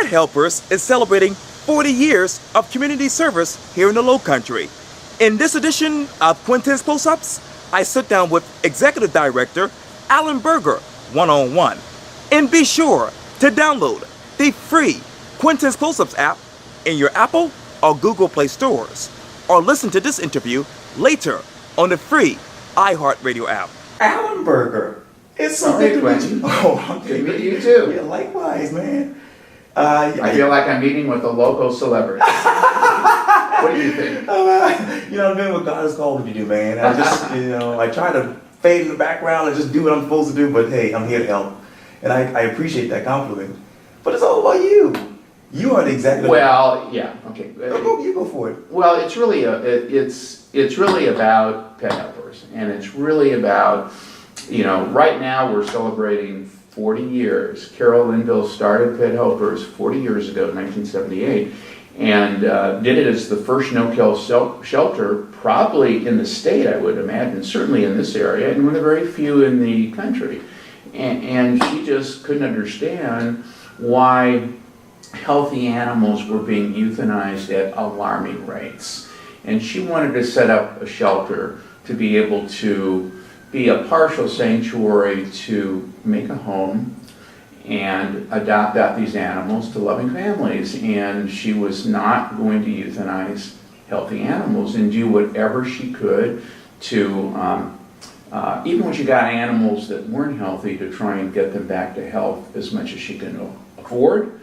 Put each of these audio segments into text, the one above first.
Pet Helpers is celebrating 40 years of community service here in the Lowcountry. In this edition of Quintin's Close-Ups, I sit down with Executive Director Alan Berger one-on-one. And be sure to download the free Quintin's Close-Ups app in your Apple or Google Play stores, or listen to this interview later on the free iHeartRadio app. Alan Berger, it's so good to meet you. Oh, good to meet you too. Yeah, likewise, man. I feel like I'm meeting with a local celebrity. What do you think? I'm doing what God has called me to do, man. I just, I try to fade in the background and just do what I'm supposed to do, but hey, I'm here to help. And I appreciate that compliment. But it's all about you. You are the executive. Well, yeah, okay. You go for it. Well, it's really it's really about pet helpers, and it's really about, right now we're celebrating 40 years. Carol Linville started Pet Helpers 40 years ago, 1978, and did it as the first no-kill shelter, probably in the state, I would imagine, certainly in this area, and one of the very few in the country. And she just couldn't understand why healthy animals were being euthanized at alarming rates. And she wanted to set up a shelter to be able to be a partial sanctuary to make a home and adopt out these animals to loving families. And she was not going to euthanize healthy animals, and do whatever she could to, even when she got animals that weren't healthy, to try and get them back to health as much as she can afford,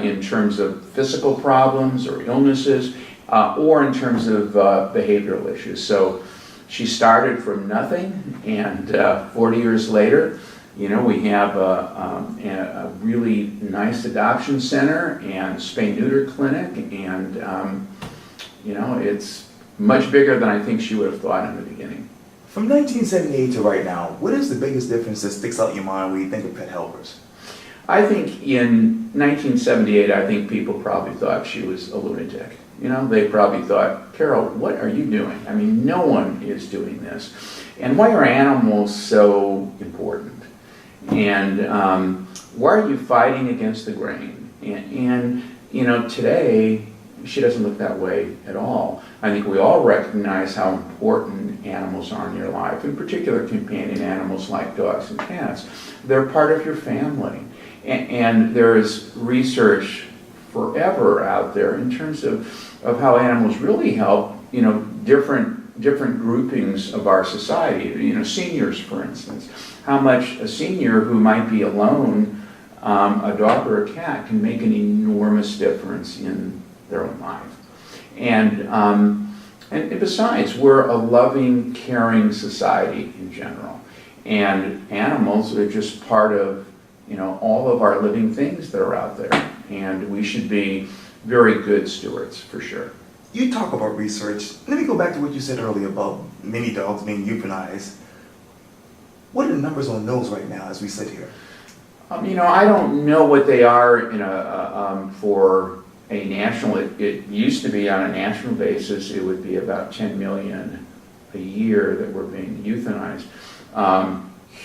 in terms of physical problems or illnesses, or in terms of behavioral issues. So she started from nothing, and 40 years later, we have a really nice adoption center and spay-neuter clinic, and it's much bigger than I think she would have thought in the beginning. From 1978 to right now, what is the biggest difference that sticks out in your mind when you think of Pet Helpers? I think in 1978, I think people probably thought she was a lunatic. They probably thought, Carol, what are you doing? I mean, no one is doing this. And why are animals so important? And why are you fighting against the grain? And today, she doesn't look that way at all. I think we all recognize how important animals are in your life, in particular companion animals like dogs and cats. They're part of your family. And there's research forever out there in terms of how animals really help, different groupings of our society. Seniors, for instance. How much a senior who might be alone, a dog or a cat, can make an enormous difference in their own life. And besides, we're a loving, caring society in general. And animals are just part of all of our living things that are out there, and we should be very good stewards, for sure. You talk about research. Let me go back to what you said earlier about many dogs being euthanized. What are the numbers on those right now as we sit here? I don't know what they are for a national. It used to be on a national basis, it would be about 10 million a year that were being euthanized.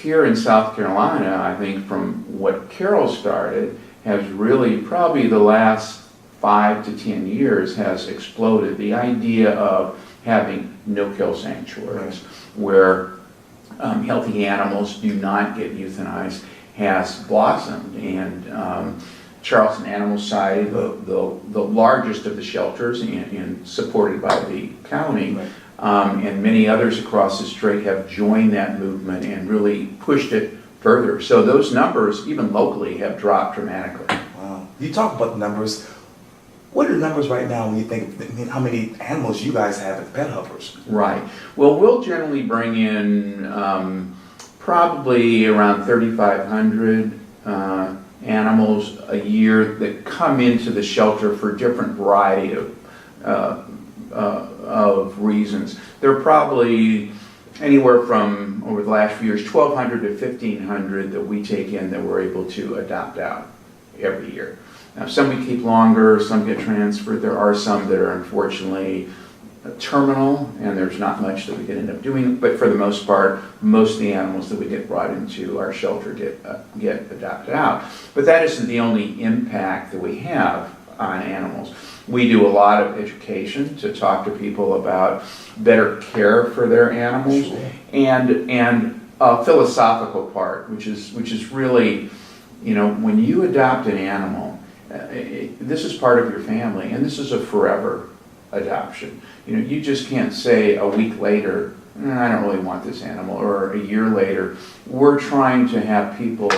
Here in South Carolina, I think from what Carol started, has really probably the last 5 to 10 years has exploded. The idea of having no-kill sanctuaries, where healthy animals do not get euthanized, has blossomed. And Charleston Animal Society, the largest of the shelters, and supported by the county, and many others across the state have joined that movement and really pushed it further. So those numbers, even locally, have dropped dramatically. Wow. You talk about the numbers. What are the numbers right now when you think of how many animals you guys have at Pet Helpers? Right. Well, we'll generally bring in probably around 3,500 animals a year that come into the shelter for a different variety of reasons. There are probably anywhere from, over the last few years, 1,200 to 1,500 that we take in that we're able to adopt out every year. Now, some we keep longer, some get transferred. There are some that are unfortunately terminal, and there's not much that we can end up doing, but for the most part, most of the animals that we get brought into our shelter get adopted out. But that isn't the only impact that we have on animals. We do a lot of education to talk to people about better care for their animals, Sure. and a philosophical part, which is really, when you adopt an animal, this is part of your family, and this is a forever adoption. You just can't say a week later, I don't really want this animal, or a year later. We're trying to have people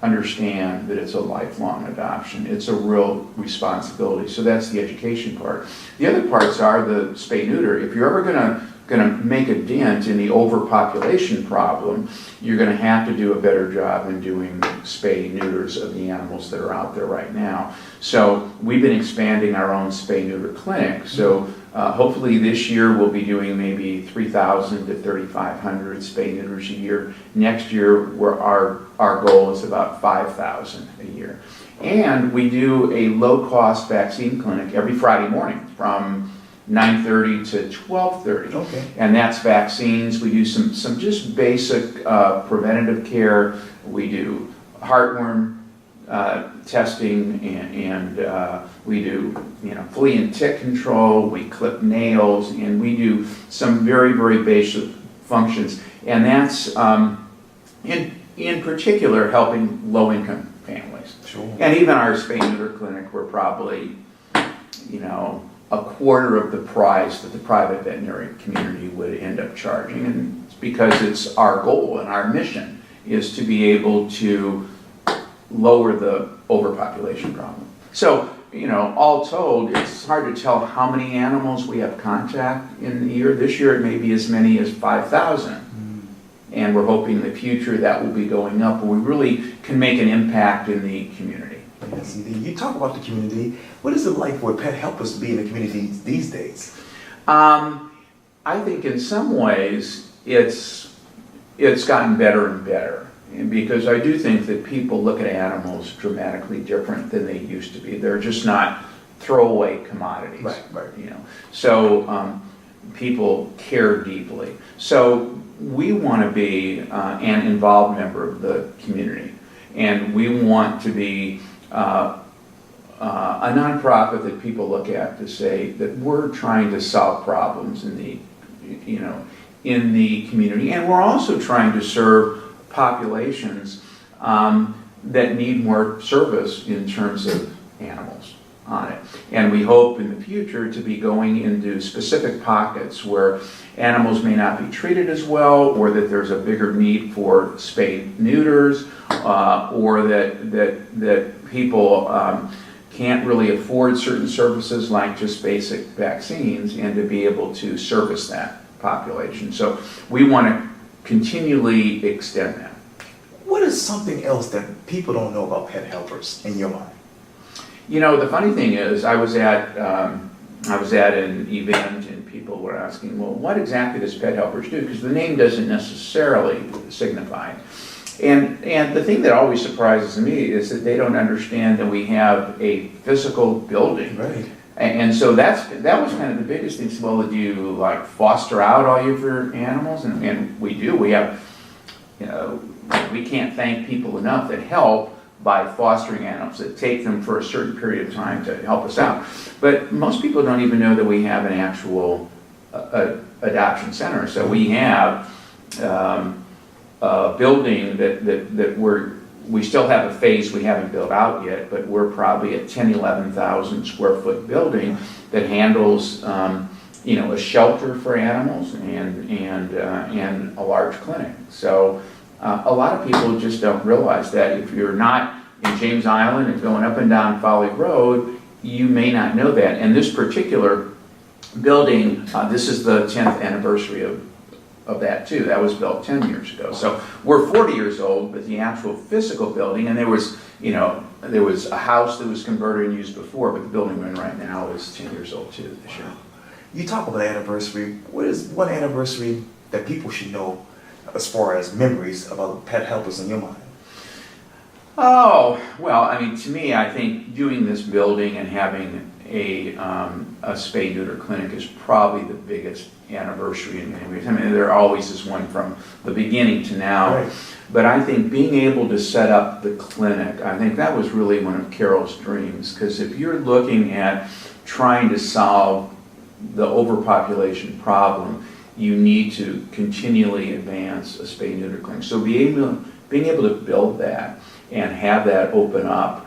understand that it's a lifelong adoption. It's a real responsibility. So that's the education part. The other parts are the spay-neuter. If you're ever gonna make a dent in the overpopulation problem, you're gonna have to do a better job in doing spay-neuters of the animals that are out there right now. So we've been expanding our own spay-neuter clinic. So hopefully this year we'll be doing maybe 3,000 to 3,500 spay-neuters a year. Next year, our goal is about 5,000 a year. And we do a low-cost vaccine clinic every Friday morning from 9:30 to 12:30. Okay. And that's vaccines. We do some just basic preventative care. We do heartworm testing, and we do flea and tick control. We clip nails, and we do some very, very basic functions. And that's in particular helping low-income families. Sure. And even our spay-neuter clinic, we're probably a quarter of the price that the private veterinary community would end up charging, and it's because it's our goal and our mission is to be able to lower the overpopulation problem. So, all told, it's hard to tell how many animals we have contact in the year. This year it may be as many as 5,000. And we're hoping in the future that will be going up, but we really can make an impact in the community. Yes, indeed. You talk about the community. What is it like for pet helpers to be in the community these days? I think in some ways it's gotten better and better. And because I do think that people look at animals dramatically different than they used to be. They're just not throwaway commodities. Right. So people care deeply. So we want to be an involved member of the community, and we want to be a nonprofit that people look at to say that we're trying to solve problems in the community, and we're also trying to serve populations that need more service in terms of animals on it. And we hope in the future to be going into specific pockets where animals may not be treated as well, or that there's a bigger need for spay-neuters, or that people can't really afford certain services like just basic vaccines, and to be able to service that population. So we want to continually extend that. What is something else that people don't know about pet helpers in your mind? The funny thing is, I was at an event, and people were asking, well, what exactly does pet helpers do? Because the name doesn't necessarily signify. And the thing that always surprises me is that they don't understand that we have a physical building. Right. And so that was kind of the biggest thing. So, well, do you foster out all of your animals? And we do. We have, we can't thank people enough that help by fostering animals, that take them for a certain period of time to help us out. But most people don't even know that we have an actual adoption center. So we have a building that we still have a phase we haven't built out yet, but we're probably at 11,000 square foot building that handles a shelter for animals and a large clinic. So a lot of people just don't realize that if you're not in James Island and going up and down Folly Road, you may not know that. And this particular building, this is the 10th anniversary of that too. That was built 10 years ago. So we're 40 years old, but the actual physical building, and there was a house that was converted and used before, but the building we're in right now is 10 years old too this year. You talk about anniversary. What is one anniversary that people should know as far as memories about pet helpers in your mind? Oh, well, to me, I think doing this building and having a spay neuter clinic is probably the biggest anniversary in many ways. I mean, there always is one from the beginning to now. Right. But I think being able to set up the clinic, I think that was really one of Carol's dreams, because if you're looking at trying to solve the overpopulation problem, you need to continually advance a spay neuter clinic. So being able to build that and have that open up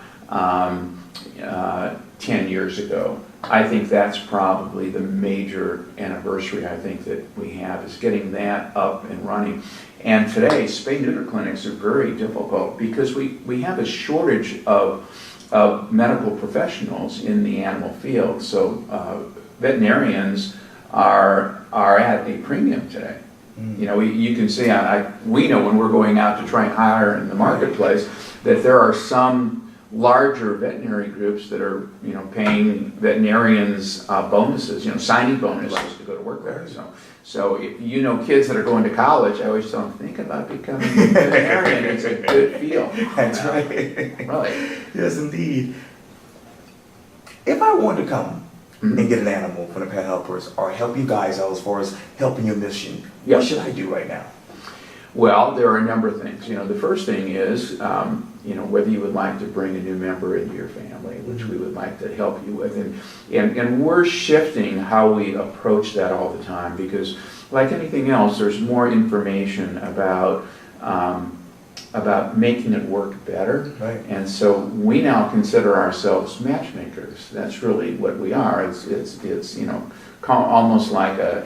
10 years ago, I think that's probably the major anniversary I think that we have, is getting that up and running. And today, spay neuter clinics are very difficult because we have a shortage of medical professionals in the animal field. So veterinarians are at a premium today. You know, you can see, we know when we're going out to try and hire in the marketplace that there are some larger veterinary groups that are, you know, paying veterinarians bonuses, you know, signing bonuses to go to work there. So if you know kids that are going to college, I always tell them, think about becoming a veterinarian. It's a good field. That's right. Really. Yes, indeed. If I wanted to come and get an animal from the pet helpers or help you guys out as far as helping your mission, what should I do right now? Well, there are a number of things. You know, the first thing is, you know, whether you would like to bring a new member into your family, which we would like to help you with. And we're shifting how we approach that all the time, because like anything else, there's more information about making it work better. Right. And so we now consider ourselves matchmakers. That's really what we are. It's you know, almost like a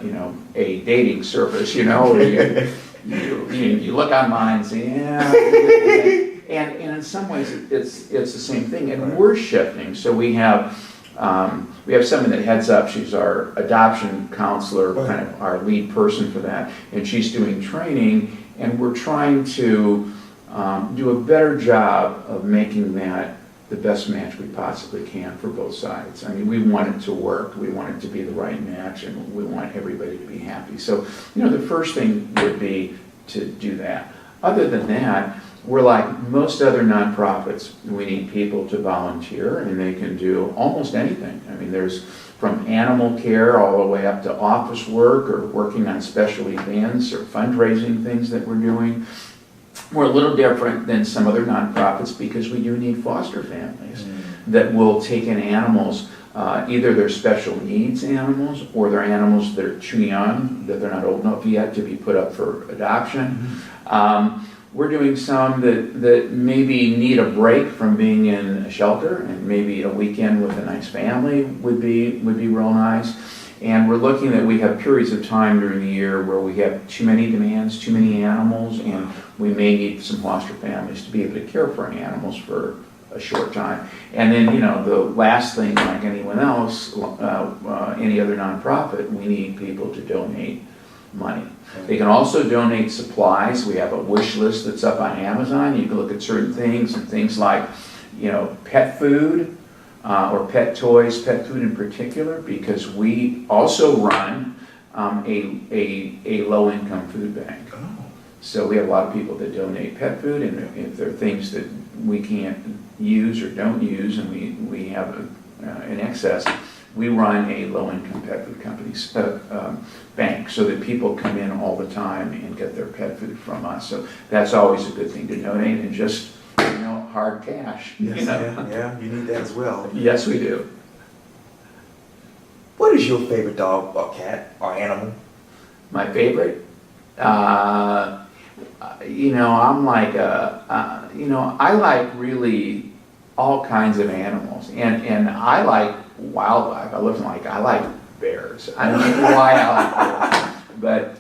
dating service, you know, where you look online and say, yeah, and in some ways it's the same thing, and we're shifting. So we have someone that heads up. She's our adoption counselor, kind of our lead person for that, and she's doing training, and we're trying to do a better job of making that the best match we possibly can for both sides. I mean, we want it to work, we want it to be the right match, and we want everybody to be happy. So, you know, the first thing would be to do that. Other than that, we're like most other nonprofits. We need people to volunteer, and they can do almost anything. I mean, there's from animal care all the way up to office work or working on special events or fundraising things that we're doing. We're a little different than some other nonprofits because we do need foster families that will take in animals, either they're special needs animals or they're animals that are too young, that they're not old enough yet to be put up for adoption. We're doing some that maybe need a break from being in a shelter, and maybe a weekend with a nice family would be real nice. And we're looking that we have periods of time during the year where we have too many demands, too many animals, and we may need some foster families to be able to care for animals for a short time. And then, you know, the last thing, like anyone else, any other nonprofit, we need people to donate money. They can also donate supplies. We have a wish list that's up on Amazon. You can look at certain things, and things like, you know, pet food, or pet toys, pet food in particular, because we also run a low-income food bank. So we have a lot of people that donate pet food, and if there are things that we can't use or don't use, and we have an excess, we run a low-income pet food company's bank, so that people come in all the time and get their pet food from us. So that's always a good thing to donate, and just, you know, hard cash. Yes, you know? yeah, you need that as well. Yes, we do. What is your favorite dog or cat or animal? My favorite? You know, I'm like you know, I like really all kinds of animals, and I like wildlife. I like bears. I don't know why I like bears, but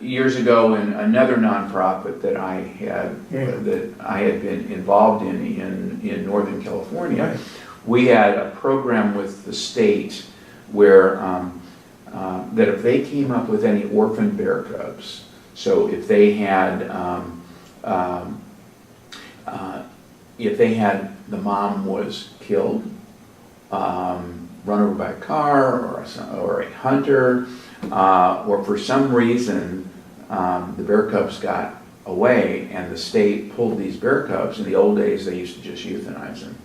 years ago in another nonprofit that I had been involved in Northern California, we had a program with the state where that if they came up with any orphan bear cubs, so if they had the mom was killed, run over by a car, or a hunter, or for some reason the bear cubs got away and the state pulled these bear cubs. In the old days, they used to just euthanize them.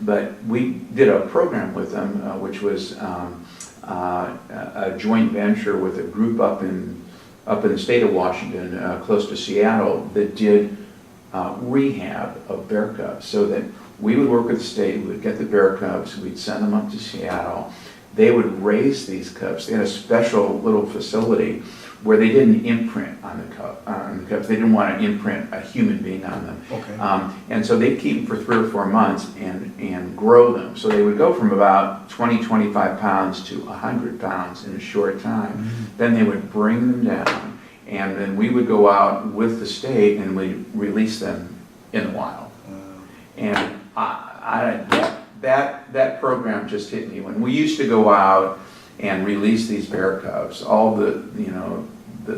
But we did a program with them, which was a joint venture with a group up in the state of Washington, close to Seattle, that did rehab of bear cubs. So that we would work with the state, we would get the bear cubs, we'd send them up to Seattle. They would raise these cubs. They had a special little facility where they didn't imprint on the cubs. They didn't want to imprint a human being on them. Okay. And so they'd keep them for 3 or 4 months and grow them. So they would go from about 20, 25 pounds to 100 pounds in a short time. Mm-hmm. Then they would bring them down, and then we would go out with the state and we'd release them in the wild. Wow. And that program just hit me. When we used to go out and release these bear cubs, all the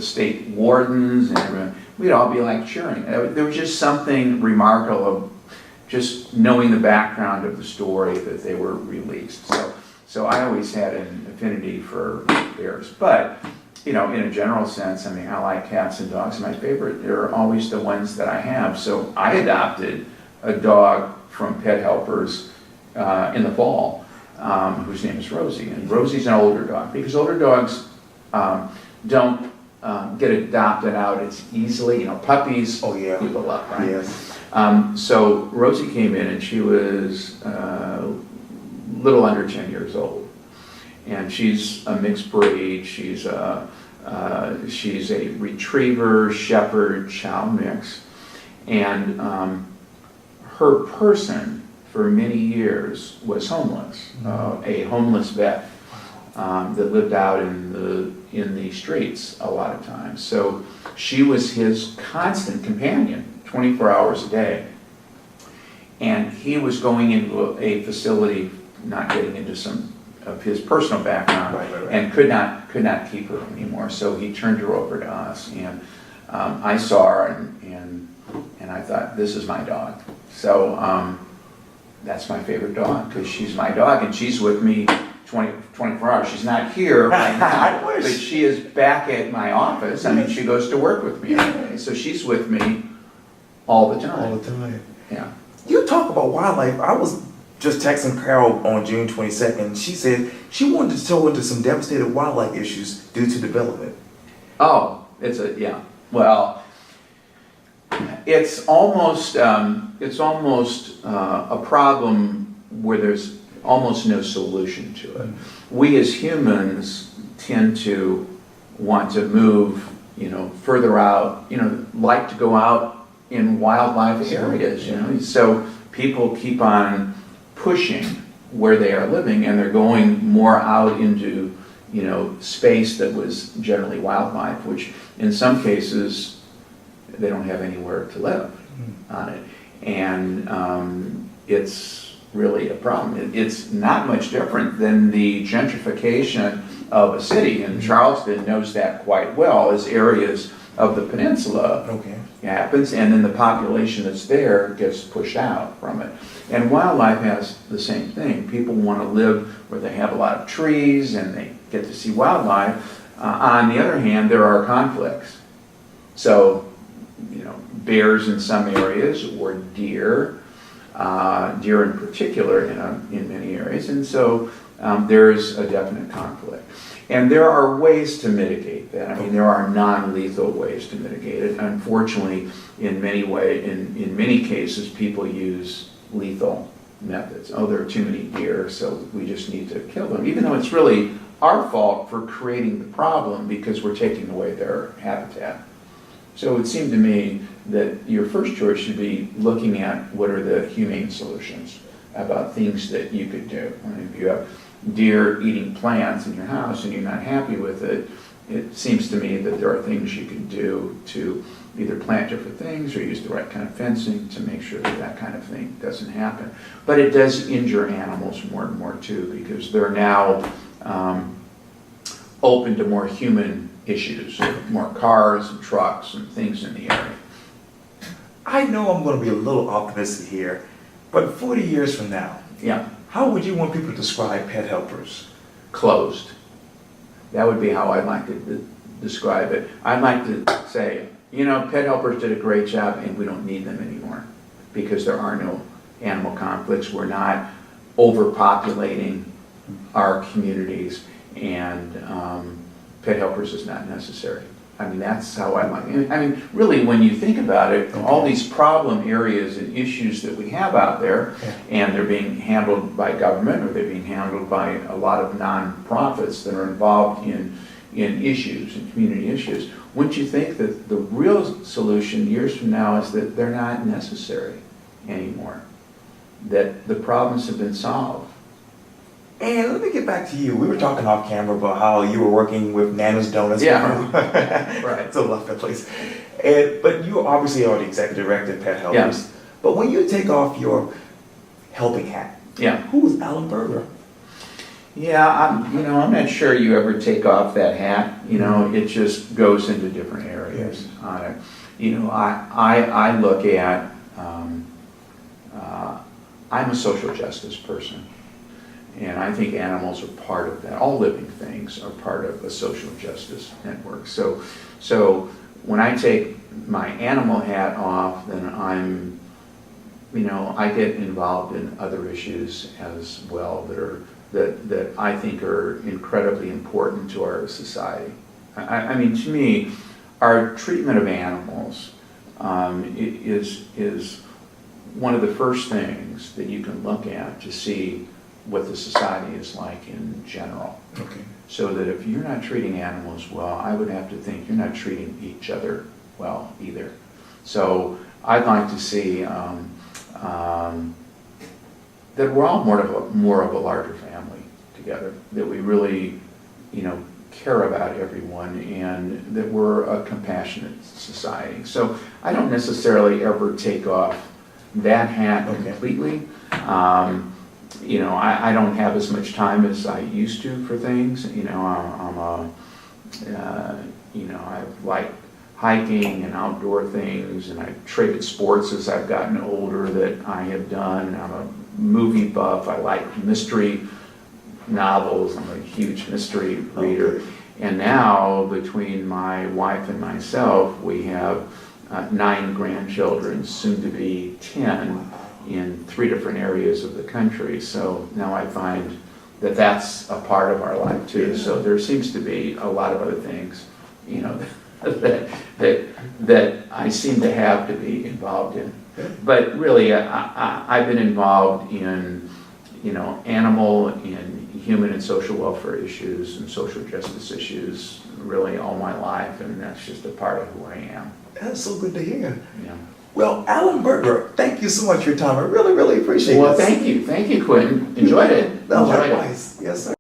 state wardens and everyone, we'd all be like cheering. There was just something remarkable of just knowing the background of the story that they were released. So I always had an affinity for bears. But, in a general sense, I mean, I like cats and dogs. My favorite, they're always the ones that I have. So I adopted a dog from Pet Helpers in the fall, whose name is Rosie. And Rosie's an older dog, because older dogs don't get adopted out as easily. Puppies, Oh, yeah. people love, right? Yes. So Rosie came in, and she was a little under 10 years old. And she's a mixed breed. She's a retriever, shepherd, chow mix. And her person for many years was homeless, a homeless vet that lived out in the streets a lot of times. So she was his constant companion, 24 hours a day. And he was going into a facility, not getting into some of his personal background, Right. and could not keep her anymore. So he turned her over to us, and I saw her, and I thought, this is my dog. So that's my favorite dog, because she's my dog, and she's with me 24 hours. She's not here right now, but she is back at my office. I mean, she goes to work with me every day, so she's with me all the time. All the time. Yeah. You talk about wildlife. I was just texting Carol on June 22nd. She said she wanted to tell into some devastated wildlife issues due to development. Oh, yeah. Well, it's almost a problem where there's almost no solution to it. We as humans tend to want to move, further out, like to go out in wildlife areas, So people keep on pushing where they are living, and they're going more out into, space that was generally wildlife, which in some cases they don't have anywhere to live on it. And it's really a problem. It's not much different than the gentrification of a city, and Charleston knows that quite well, as areas of the peninsula happens, and then the population that's there gets pushed out from it. And wildlife has the same thing. People want to live where they have a lot of trees and they get to see wildlife. On the other hand, there are conflicts. So, bears in some areas, or deer in particular in many areas, and so there's a definite conflict. And there are ways to mitigate that. I mean, there are non-lethal ways to mitigate it. Unfortunately, in many cases, people use lethal methods. Oh, there are too many deer, so we just need to kill them, even though it's really our fault for creating the problem, because we're taking away their habitat. So it would seem to me that your first choice should be looking at what are the humane solutions about things that you could do. I mean, if you have deer eating plants in your house and you're not happy with it, it seems to me that there are things you can do to either plant different things or use the right kind of fencing to make sure that that kind of thing doesn't happen. But it does injure animals more and more too, because they're now open to more human issues, more cars and trucks and things in the area. I know I'm going to be a little optimistic here, but 40 years from now, Yeah. how would you want people to describe Pet Helpers? Closed. That would be how I'd like to describe it. I'd like to say, Pet Helpers did a great job and we don't need them anymore, because there are no animal conflicts. We're not overpopulating our communities, and pet helpers is not necessary. I mean, that's how I like it. I mean, really, when you think about it, all these problem areas and issues that we have out there, and they're being handled by government, or they're being handled by a lot of nonprofits that are involved in issues and community issues. Wouldn't you think that the real solution years from now is that they're not necessary anymore? That the problems have been solved? And let me get back to you. We were talking off camera about how you were working with Nana's Donuts. Yeah. Right. It's a lovely place. But you obviously are the executive director of Pet Helpers. Yeah. But when you take off your helping hat, who is Alan Berger? Yeah, I'm not sure you ever take off that hat. It just goes into different areas on it. I look at, I'm a social justice person. And I think animals are part of that. All living things are part of a social justice network. So when I take my animal hat off, then I get involved in other issues as well that I think are incredibly important to our society. I mean, to me, our treatment of animals is one of the first things that you can look at to see what the society is like in general. Okay. So that if you're not treating animals well, I would have to think you're not treating each other well either. So I'd like to see that we're all more of a larger family together, that we really, care about everyone, and that we're a compassionate society. So I don't necessarily ever take off that hat completely. I don't have as much time as I used to for things. I like hiking and outdoor things, and I've traded sports as I've gotten older that I have done. I'm a movie buff. I like mystery novels. I'm a huge mystery reader. And now, between my wife and myself, we have 9 grandchildren, soon to be 10. In 3 different areas of the country. So now I find that that's a part of our life too. So there seems to be a lot of other things, that I seem to have to be involved in. But really, I've been involved in, animal and human and social welfare issues and social justice issues really all my life, and that's just a part of who I am. That's so good to hear. Yeah. Well, Alan Berger, thank you so much for your time. I really, really appreciate it. Well, thank you. Thank you, Quintin. Enjoyed it. No, likewise. Yes, sir.